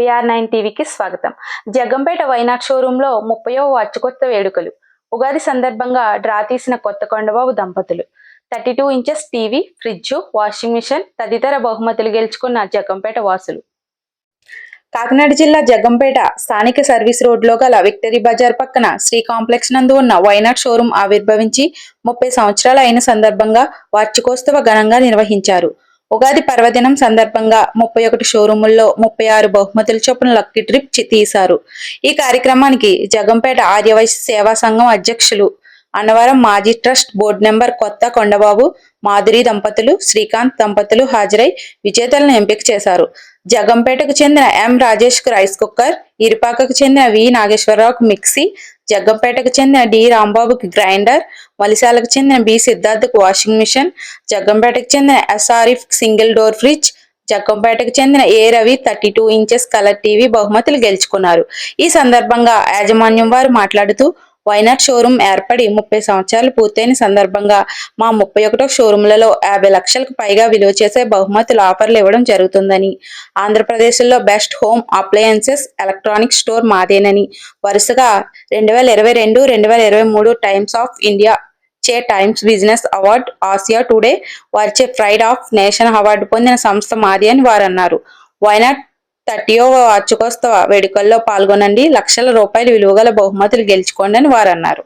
BR9 టీవీకి స్వాగతం. Jaggampeta why not షోరూంలో 30వ వార్షికోత్సవ వేడుకలు. ఉగాది సందర్భంగా డ్రా తీసిన కొత్త కొండబాబు దంపతులు 32 inches TV, fridge, washing machine తదితర బహుమతులు గెలుచుకున్న జగ్గంపేట వాసులు. కాకినాడ జిల్లా జగ్గంపేట స్థానిక సర్వీస్ రోడ్లో గల విక్టరీ బజార్ పక్కన శ్రీ కాంప్లెక్స్ నందు ఉన్న వైనాట్ షోరూం ఆవిర్భవించి 30 సంవత్సరాలు అయిన సందర్భంగా వార్షికోత్సవ ఘనంగా నిర్వహించారు. ఉగాది పర్వదినం సందర్భంగా 31 షోరూముల్లో 36 బహుమతుల చొప్పున లక్కీ ట్రిప్ తీశారు. ఈ కార్యక్రమానికి జగ్గంపేట ఆర్యవైశ్య సేవా సంఘం అధ్యక్షులు, అన్నవరం మాజీ ట్రస్ట్ బోర్డు మెంబర్ కొత్త కొండబాబు, మాధురి దంపతులు, శ్రీకాంత్ దంపతులు హాజరై విజేతలను ఎంపిక చేశారు. జగ్గంపేటకు చెందిన ఎం రాజేష్ కు రైస్ కుక్కర్, ఇరుపాకకు చెందిన వి నాగేశ్వరరావుకు మిక్సీ, జగ్గంపేటకు చెందిన డి రాంబాబుకి గ్రైండర్, వలిశాలకు చెందిన బి సిద్ధార్థకు వాషింగ్ మిషన్, జగ్గంపేటకు చెందిన S Arif single door fridge, జగ్గంపేటకు చెందిన A Ravi 32 inches colour TV బహుమతులు గెలుచుకున్నారు. ఈ సందర్భంగా యాజమాన్యం వారు మాట్లాడుతూ, వైనాట్ షోరూం ఏర్పడి 30 సంవత్సరాలు పూర్తయిన సందర్భంగా మా 31 షోరూంలలో 50 లక్షలకు పైగా విలువ చేసే బహుమతులు ఆఫర్లు ఇవ్వడం జరుగుతుందని, ఆంధ్రప్రదేశ్లో best home appliances electronic store మాదేనని, వరుసగా 2022, 2023 టైమ్స్ ఆఫ్ ఇండియా చే Times business award, Asia today వారిచే ప్రైడ్ ఆఫ్ నేషన్ అవార్డు పొందిన సంస్థ మాది అని వారన్నారు. వైనాట్ 30వ వార్షికోత్సవ వేడుకల్లో పాల్గొనండి, లక్షల రూపాయల విలువగల బహుమతులు గెలుచుకోండి అని వారన్నారు.